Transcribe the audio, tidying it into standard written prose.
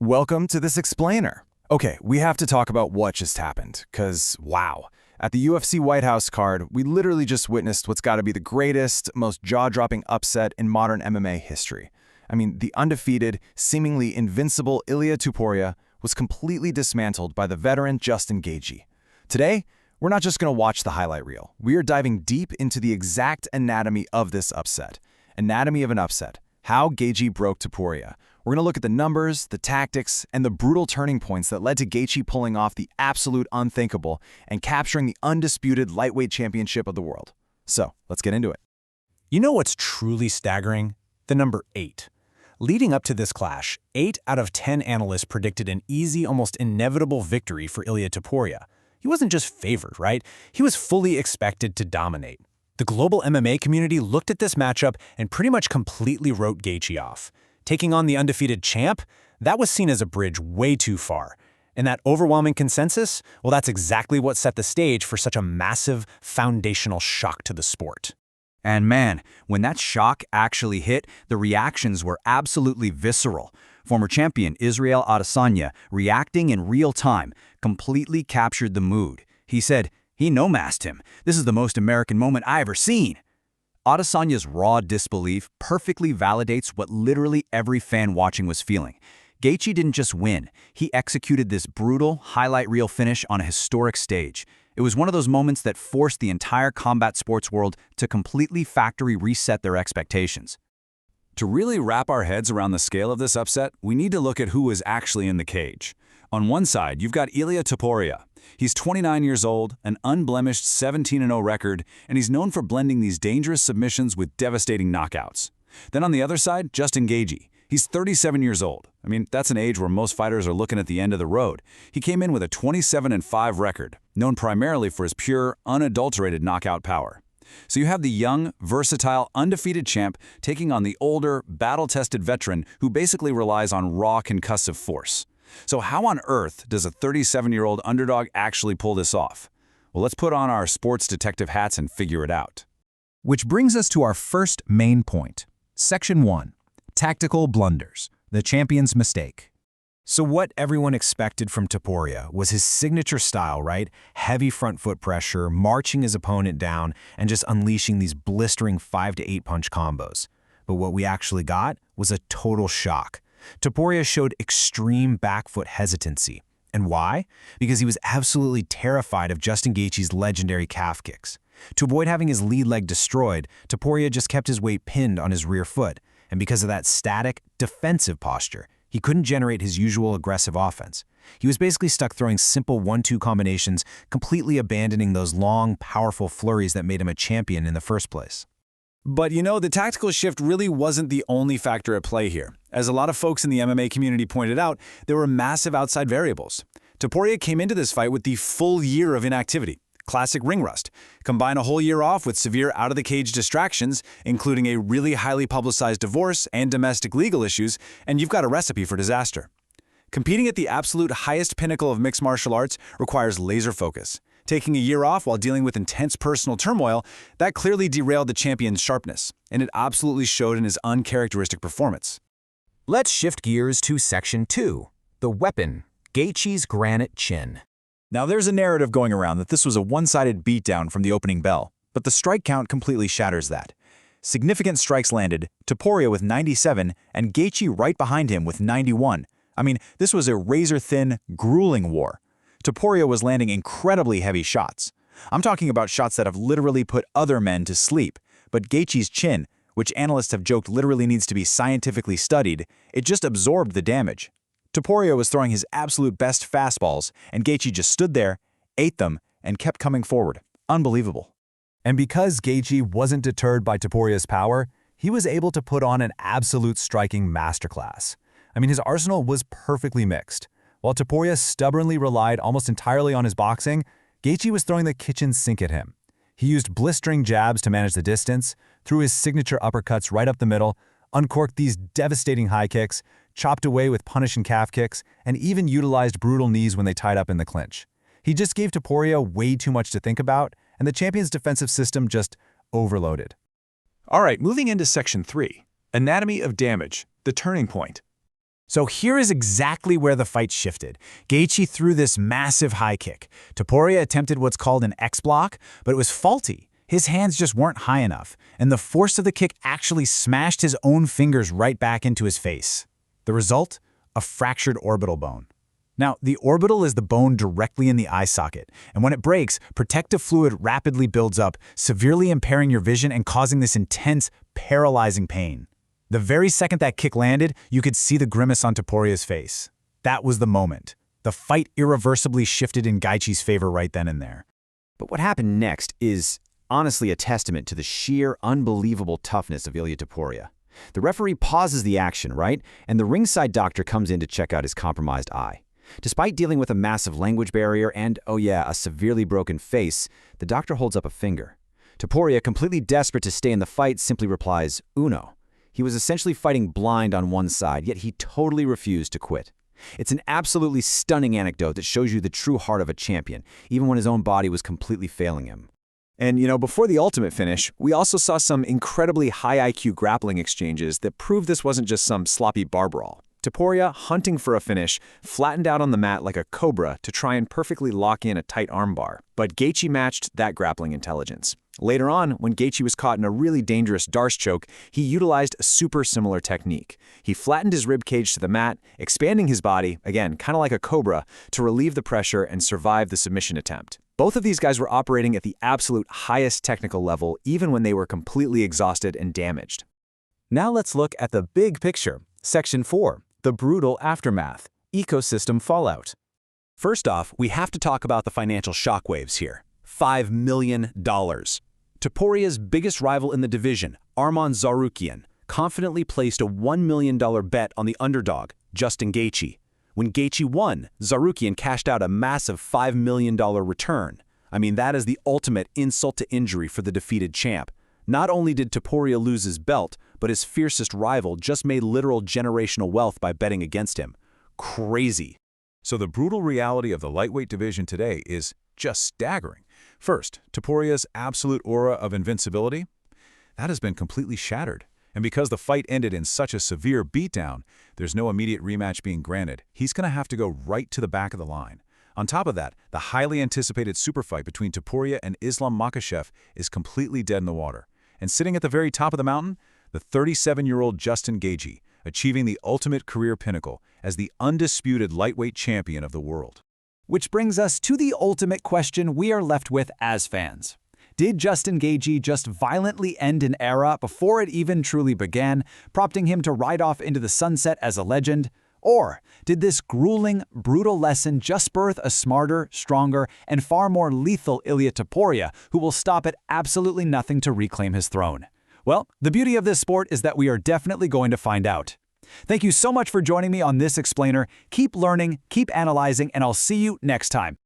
Welcome to this explainer. Okay, we have to talk about what just happened, because wow. At the UFC White House card, we literally just witnessed what's got to be the greatest, most jaw-dropping upset in modern MMA history. I mean, the undefeated, seemingly invincible Ilia Topuria was completely dismantled by the veteran Justin Gaethje. Today, we're not just going to watch the highlight reel. We are diving deep into the exact anatomy of this upset. Anatomy of an upset. How Gaethje broke Topuria. We're going to look at the numbers, the tactics, and the brutal turning points that led to Gaethje pulling off the absolute unthinkable and capturing the undisputed lightweight championship of the world. So, let's get into it. You know what's truly staggering? The number 8. Leading up to this clash, 8 out of 10 analysts predicted an easy, almost inevitable victory for Ilia Topuria. He wasn't just favored, right? He was fully expected to dominate. The global MMA community looked at this matchup and pretty much completely wrote Gaethje off. Taking on the undefeated champ, that was seen as a bridge way too far. And that overwhelming consensus, well, that's exactly what set the stage for such a massive, foundational shock to the sport. And man, when that shock actually hit, the reactions were absolutely visceral. Former champion Israel Adesanya, reacting in real time, completely captured the mood. He said, "He no-masked him. This is the most American moment I ever seen." Adesanya's raw disbelief perfectly validates what literally every fan watching was feeling. Gaethje didn't just win, he executed this brutal, highlight reel finish on a historic stage. It was one of those moments that forced the entire combat sports world to completely factory reset their expectations. To really wrap our heads around the scale of this upset, we need to look at who was actually in the cage. On one side, you've got Ilia Topuria. He's 29 years old, an unblemished 17-0 record, and he's known for blending these dangerous submissions with devastating knockouts. Then on the other side, Justin Gaethje. He's 37 years old. I mean, that's an age where most fighters are looking at the end of the road. He came in with a 27-5 record, known primarily for his pure, unadulterated knockout power. So you have the young, versatile, undefeated champ taking on the older, battle-tested veteran who basically relies on raw concussive force. So how on earth does a 37-year-old underdog actually pull this off? Well, let's put on our sports detective hats and figure it out. Which brings us to our first main point. Section 1. Tactical blunders. The champion's mistake. So what everyone expected from Topuria was his signature style, right? Heavy front foot pressure, marching his opponent down, and just unleashing these blistering 5 to 8 punch combos. But what we actually got was a total shock. Topuria showed extreme back foot hesitancy. And why? Because he was absolutely terrified of Justin Gaethje's legendary calf kicks. To avoid having his lead leg destroyed, Topuria just kept his weight pinned on his rear foot. And because of that static, defensive posture, he couldn't generate his usual aggressive offense. He was basically stuck throwing simple 1-2 combinations, completely abandoning those long, powerful flurries that made him a champion in the first place. But you know, the tactical shift really wasn't the only factor at play here. As a lot of folks in the MMA community pointed out, there were massive outside variables. Topuria came into this fight with the full year of inactivity. Classic ring rust. Combine a whole year off with severe out-of-the-cage distractions, including a really highly publicized divorce and domestic legal issues, and you've got a recipe for disaster. Competing at the absolute highest pinnacle of mixed martial arts requires laser focus. Taking a year off while dealing with intense personal turmoil, that clearly derailed the champion's sharpness, and it absolutely showed in his uncharacteristic performance. Let's shift gears to Section 2. The weapon. Gaethje's granite chin. Now there's a narrative going around that this was a one-sided beatdown from the opening bell, but the strike count completely shatters that. Significant strikes landed, Topuria with 97 and Gaethje right behind him with 91. I mean, this was a razor-thin, grueling war. Topuria was landing incredibly heavy shots. I'm talking about shots that have literally put other men to sleep, but Gaethje's chin, which analysts have joked literally needs to be scientifically studied, it just absorbed the damage. Topuria was throwing his absolute best fastballs, and Gaethje just stood there, ate them, and kept coming forward. Unbelievable. And because Gaethje wasn't deterred by Topuria's power, he was able to put on an absolute striking masterclass. I mean, his arsenal was perfectly mixed. While Topuria stubbornly relied almost entirely on his boxing, Gaethje was throwing the kitchen sink at him. He used blistering jabs to manage the distance, threw his signature uppercuts right up the middle, uncorked these devastating high kicks, chopped away with punishing calf kicks, and even utilized brutal knees when they tied up in the clinch. He just gave Topuria way too much to think about, and the champion's defensive system just overloaded. All right, moving into Section 3. Anatomy of damage. The turning point. So here is exactly where the fight shifted. Gaethje threw this massive high kick. Topuria attempted what's called an X-block, but it was faulty. His hands just weren't high enough, and the force of the kick actually smashed his own fingers right back into his face. The result? A fractured orbital bone. Now, the orbital is the bone directly in the eye socket, and when it breaks, protective fluid rapidly builds up, severely impairing your vision and causing this intense, paralyzing pain. The very second that kick landed, you could see the grimace on Topuria's face. That was the moment. The fight irreversibly shifted in Gaethje's favor right then and there. But what happened next is honestly a testament to the sheer, unbelievable toughness of Ilia Topuria. The referee pauses the action, right? And the ringside doctor comes in to check out his compromised eye. Despite dealing with a massive language barrier and, oh yeah, a severely broken face, the doctor holds up a finger. Topuria, completely desperate to stay in the fight, simply replies, "Uno." He was essentially fighting blind on one side, yet he totally refused to quit. It's an absolutely stunning anecdote that shows you the true heart of a champion, even when his own body was completely failing him. And, before the ultimate finish, we also saw some incredibly high IQ grappling exchanges that proved this wasn't just some sloppy bar brawl. Topuria, hunting for a finish, flattened out on the mat like a cobra to try and perfectly lock in a tight armbar. But Gaethje matched that grappling intelligence. Later on, when Gaethje was caught in a really dangerous Darce choke, he utilized a super similar technique. He flattened his ribcage to the mat, expanding his body, again, kind of like a cobra, to relieve the pressure and survive the submission attempt. Both of these guys were operating at the absolute highest technical level, even when they were completely exhausted and damaged. Now let's look at the big picture. Section 4. The brutal aftermath. Ecosystem fallout. First off, we have to talk about the financial shockwaves here. $5 million. Topuria's biggest rival in the division, Arman Tsarukyan, confidently placed a $1 million bet on the underdog, Justin Gaethje. When Gaethje won, Tsarukyan cashed out a massive $5 million return. I mean, that is the ultimate insult to injury for the defeated champ. Not only did Topuria lose his belt, but his fiercest rival just made literal generational wealth by betting against him. Crazy. So the brutal reality of the lightweight division today is just staggering. First, Topuria's absolute aura of invincibility, that has been completely shattered. And because the fight ended in such a severe beatdown, there's no immediate rematch being granted. He's going to have to go right to the back of the line. On top of that, the highly anticipated super fight between Topuria and Islam Makhachev is completely dead in the water. And sitting at the very top of the mountain, the 37-year-old Justin Gaethje, achieving the ultimate career pinnacle as the undisputed lightweight champion of the world. Which brings us to the ultimate question we are left with as fans. Did Justin Gaethje just violently end an era before it even truly began, prompting him to ride off into the sunset as a legend? Or did this grueling, brutal lesson just birth a smarter, stronger, and far more lethal Ilia Topuria who will stop at absolutely nothing to reclaim his throne? Well, the beauty of this sport is that we are definitely going to find out. Thank you so much for joining me on this explainer. Keep learning, keep analyzing, and I'll see you next time.